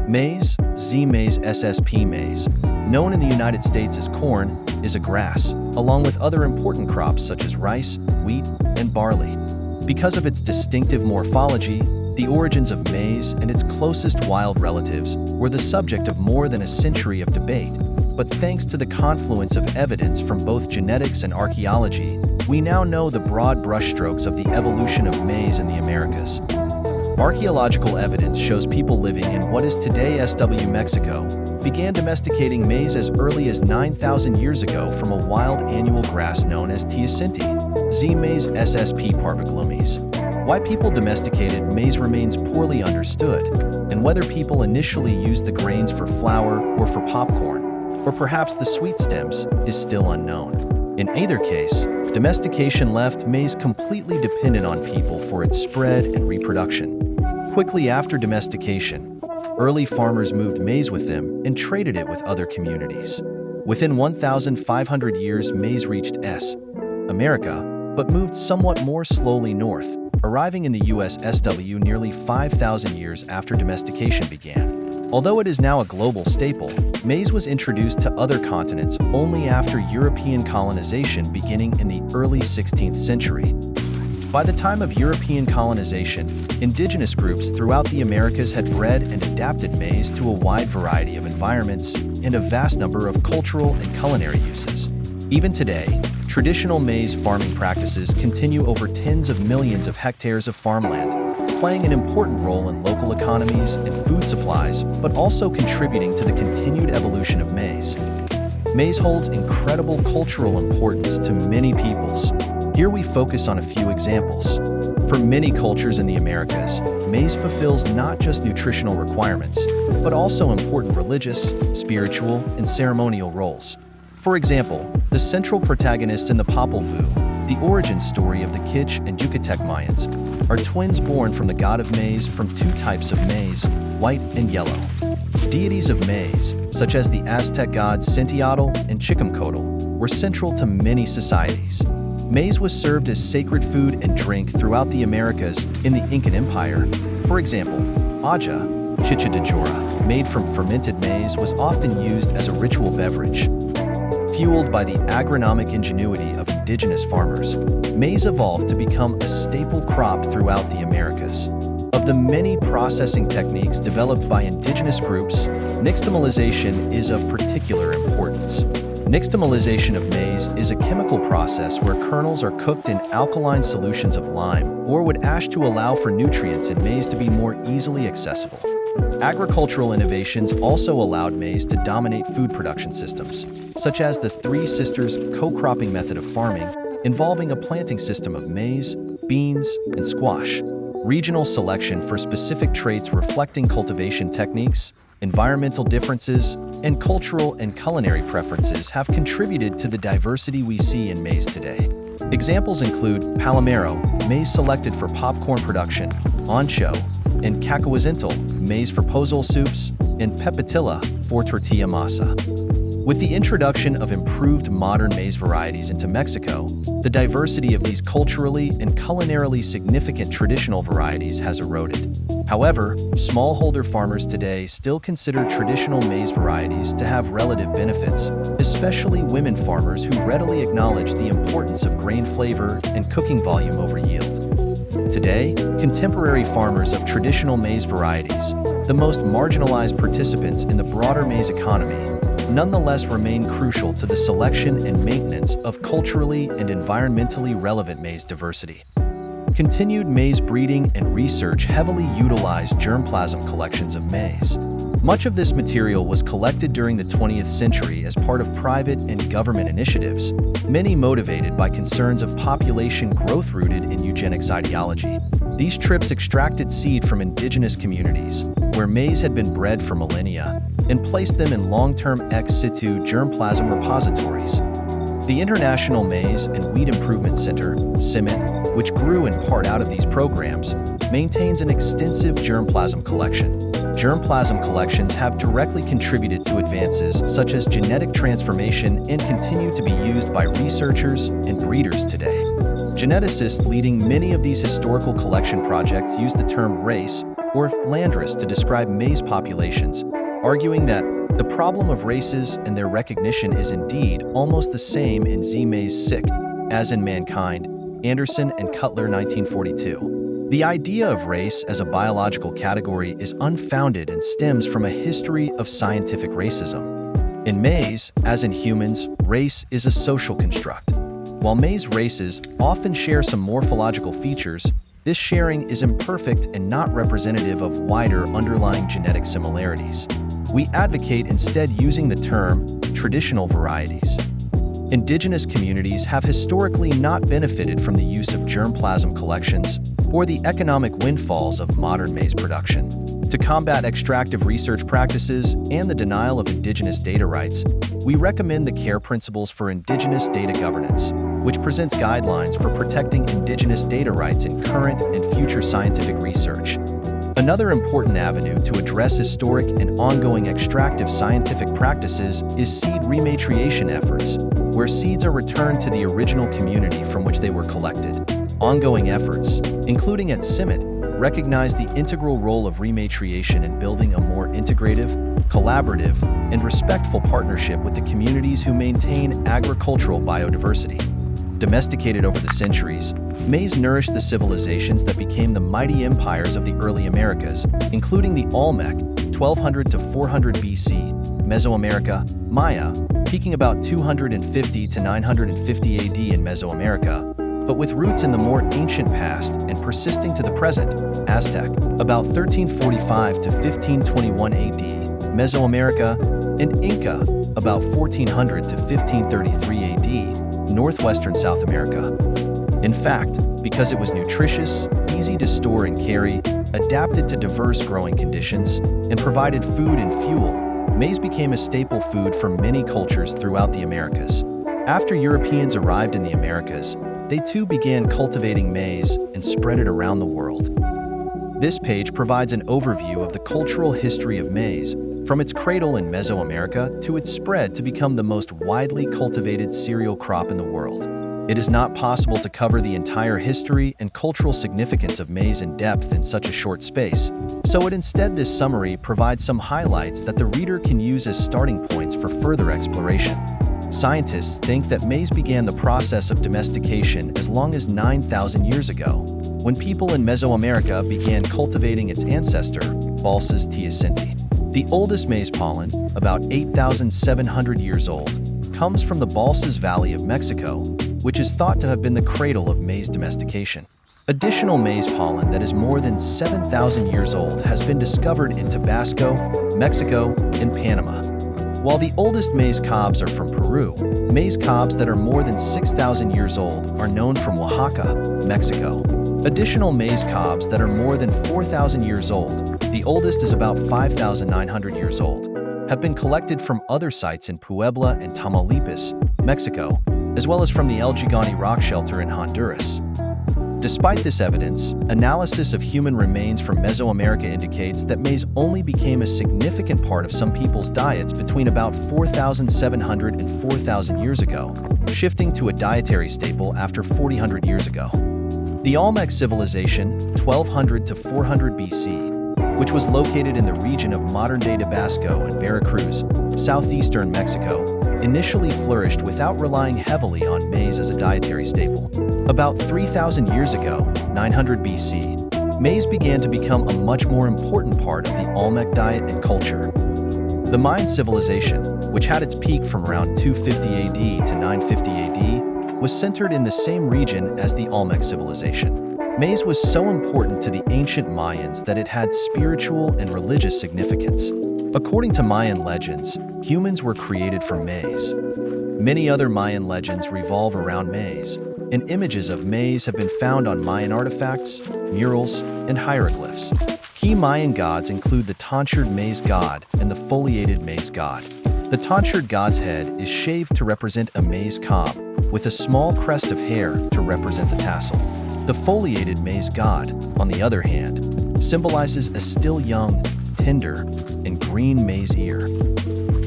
Maize, Maize SSP maize, known in the United States as corn, is a grass, along with other important crops such as rice, wheat, and barley. Because of its distinctive morphology, the origins of maize and its closest wild relatives were the subject of more than a century of debate, but thanks to the confluence of evidence from both genetics and archaeology, we now know the broad brushstrokes of the evolution of maize in the Americas. Archaeological evidence shows people living in what is today SW Mexico began domesticating maize as early as 9,000 years ago from a wild annual grass known as teosinte, Maize SSP parviglumis. Why people domesticated maize remains poorly understood, and whether people initially used the grains for flour or for popcorn, or perhaps the sweet stems, is still unknown. In either case, domestication left maize completely dependent on people for its spread and reproduction. Quickly after domestication, early farmers moved maize with them and traded it with other communities. Within 1,500 years, maize reached America, but moved somewhat more slowly north, arriving in the US SW nearly 5,000 years after domestication began. Although it is now a global staple, maize was introduced to other continents only after European colonization beginning in the early 16th century. By the time of European colonization, indigenous groups throughout the Americas had bred and adapted maize to a wide variety of environments and a vast number of cultural and culinary uses. Even today, traditional maize farming practices continue over tens of millions of hectares of farmland, playing an important role in local economies and food supplies, but also contributing to the continued evolution of maize. Maize holds incredible cultural importance to many peoples. Here we focus on a few examples. For many cultures in the Americas, maize fulfills not just nutritional requirements, but also important religious, spiritual, and ceremonial roles. For example, the central protagonists in the Popol Vuh, the origin story of the Kich and Yucatec Mayans, are twins born from the god of maize from two types of maize, white and yellow. Deities of maize, such as the Aztec gods Cinteotl and Chicamcotl, were central to many societies. Maize was served as sacred food and drink throughout the Americas in the Incan Empire. For example, aja, chicha de jora, made from fermented maize, was often used as a ritual beverage. Fueled by the agronomic ingenuity of indigenous farmers, maize evolved to become a staple crop throughout the Americas. Of the many processing techniques developed by indigenous groups, nixtamalization is of particular importance. Nixtamalization of maize is a chemical process where kernels are cooked in alkaline solutions of lime or wood ash to allow for nutrients in maize to be more easily accessible. Agricultural innovations also allowed maize to dominate food production systems, such as the Three Sisters co-cropping method of farming, involving a planting system of maize, beans, and squash. Regional selection for specific traits reflecting cultivation techniques, environmental differences, and cultural and culinary preferences have contributed to the diversity we see in maize today. Examples include palomero, maize selected for popcorn production, ancho, and cacahuazintle, maize for pozole soups, and pepitilla for tortilla masa. With the introduction of improved modern maize varieties into Mexico, the diversity of these culturally and culinarily significant traditional varieties has eroded. However, smallholder farmers today still consider traditional maize varieties to have relative benefits, especially women farmers who readily acknowledge the importance of grain flavor and cooking volume over yield. Today, contemporary farmers of traditional maize varieties, the most marginalized participants in the broader maize economy, nonetheless remain crucial to the selection and maintenance of culturally and environmentally relevant maize diversity. Continued maize breeding and research heavily utilized germplasm collections of maize. Much of this material was collected during the 20th century as part of private and government initiatives, many motivated by concerns of population growth rooted in eugenics ideology. These trips extracted seed from indigenous communities, where maize had been bred for millennia, and placed them in long-term ex situ germplasm repositories. The International Maize and Wheat Improvement Center, CIMMYT, which grew in part out of these programs, maintains an extensive germplasm collection. Germplasm collections have directly contributed to advances such as genetic transformation and continue to be used by researchers and breeders today. Geneticists leading many of these historical collection projects use the term race or landrace to describe maize populations, arguing that the problem of races and their recognition is indeed almost the same in Z. maize sic as in mankind, Anderson and Cutler 1942. The idea of race as a biological category is unfounded and stems from a history of scientific racism. In maize, as in humans, race is a social construct. While maize races often share some morphological features, this sharing is imperfect and not representative of wider underlying genetic similarities. We advocate instead using the term traditional varieties. Indigenous communities have historically not benefited from the use of germplasm collections or the economic windfalls of modern maize production. To combat extractive research practices and the denial of indigenous data rights, we recommend the CARE Principles for Indigenous Data Governance, which presents guidelines for protecting indigenous data rights in current and future scientific research. Another important avenue to address historic and ongoing extractive scientific practices is seed rematriation efforts, where seeds are returned to the original community from which they were collected. Ongoing efforts, including at CIMMYT, recognize the integral role of rematriation in building a more integrative, collaborative, and respectful partnership with the communities who maintain agricultural biodiversity. Domesticated over the centuries, maize nourished the civilizations that became the mighty empires of the early Americas, including the Olmec, 1200 to 400 BC, Mesoamerica, Maya, peaking about 250 to 950 AD in Mesoamerica, but with roots in the more ancient past and persisting to the present, Aztec, about 1345 to 1521 AD, Mesoamerica, and Inca, about 1400 to 1533 AD, northwestern South America. In fact, because it was nutritious, easy to store and carry, adapted to diverse growing conditions, and provided food and fuel, maize became a staple food for many cultures throughout the Americas. After Europeans arrived in the Americas, they too began cultivating maize and spread it around the world. This page provides an overview of the cultural history of maize, from its cradle in Mesoamerica to its spread to become the most widely cultivated cereal crop in the world. It is not possible to cover the entire history and cultural significance of maize in depth in such a short space, so this summary provides some highlights that the reader can use as starting points for further exploration. Scientists think that maize began the process of domestication as long as 9,000 years ago, when people in Mesoamerica began cultivating its ancestor, Balsas teosinte. The oldest maize pollen, about 8,700 years old, comes from the Balsas Valley of Mexico, which is thought to have been the cradle of maize domestication. Additional maize pollen that is more than 7,000 years old has been discovered in Tabasco, Mexico, and Panama. While the oldest maize cobs are from Peru, maize cobs that are more than 6,000 years old are known from Oaxaca, Mexico. Additional maize cobs that are more than 4,000 years old, the oldest is about 5,900 years old, have been collected from other sites in Puebla and Tamaulipas, Mexico, as well as from the El Gigante rock shelter in Honduras. Despite this evidence, analysis of human remains from Mesoamerica indicates that maize only became a significant part of some people's diets between about 4,700 and 4,000 years ago, shifting to a dietary staple after 4,000 years ago. The Olmec civilization, 1200 to 400 BC, which was located in the region of modern-day Tabasco and Veracruz, southeastern Mexico, initially flourished without relying heavily on maize as a dietary staple. About 3,000 years ago, 900 BC, maize began to become a much more important part of the Olmec diet and culture. The Mayan civilization, which had its peak from around 250 AD to 950 AD, was centered in the same region as the Olmec civilization. Maize was so important to the ancient Mayans that it had spiritual and religious significance. According to Mayan legends, humans were created from maize. Many other Mayan legends revolve around maize, and images of maize have been found on Mayan artifacts, murals, and hieroglyphs. Key Mayan gods include the tonsured maize god and the foliated maize god. The tonsured god's head is shaved to represent a maize cob, with a small crest of hair to represent the tassel. The foliated maize god, on the other hand, symbolizes a still young, tender, and green maize ear.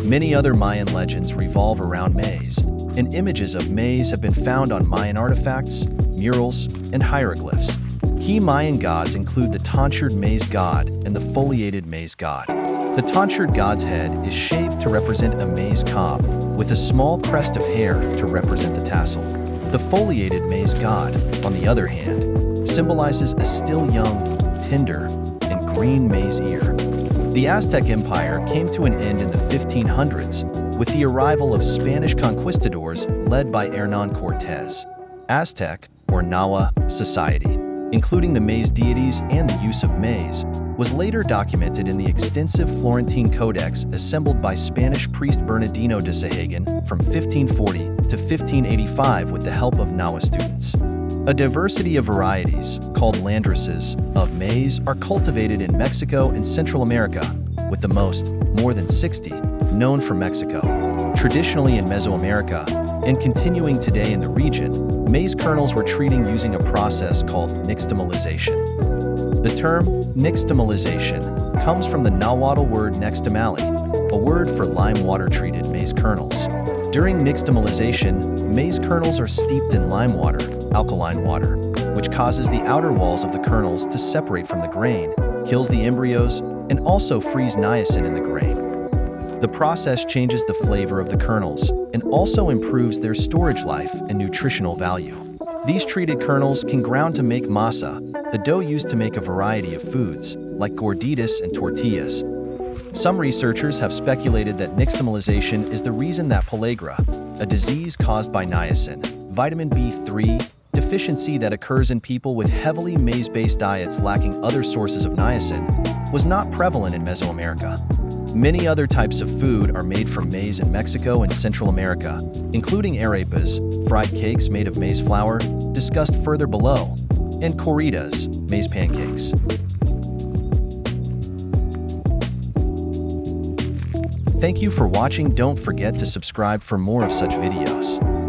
Many other Mayan legends revolve around maize, and images of maize have been found on Mayan artifacts, murals, and hieroglyphs. Key Mayan gods include the tonsured maize god and the foliated maize god. The tonsured god's head is shaved to represent a maize cob, with a small crest of hair to represent the tassel. The foliated maize god, on the other hand, symbolizes a still young, tender, and green maize ear. The Aztec Empire came to an end in the 1500s with the arrival of Spanish conquistadors led by Hernán Cortés. Aztec, or Nahua, society, including the maize deities and the use of maize, was later documented in the extensive Florentine Codex assembled by Spanish priest Bernardino de Sahagun from 1540 to 1585 with the help of Nahua students. A diversity of varieties, called landraces, of maize are cultivated in Mexico and Central America, with the most, more than 60, known from Mexico. Traditionally in Mesoamerica, and continuing today in the region, maize kernels were treated using a process called nixtamalization. The term nixtamalization comes from the Nahuatl word nextamali, a word for lime water-treated maize kernels. During nixtamalization, maize kernels are steeped in lime water, alkaline water, which causes the outer walls of the kernels to separate from the grain, kills the embryos, and also frees niacin in the grain. The process changes the flavor of the kernels and also improves their storage life and nutritional value. These treated kernels can ground to make masa, the dough used to make a variety of foods, like gorditas and tortillas. Some researchers have speculated that nixtamalization is the reason that pellagra, a disease caused by niacin, vitamin B3 deficiency that occurs in people with heavily maize-based diets lacking other sources of niacin, was not prevalent in Mesoamerica. Many other types of food are made from maize in Mexico and Central America, including arepas, fried cakes made of maize flour, discussed further below, and corridas, maize pancakes. Thank you for watching. Don't forget to subscribe for more of such videos.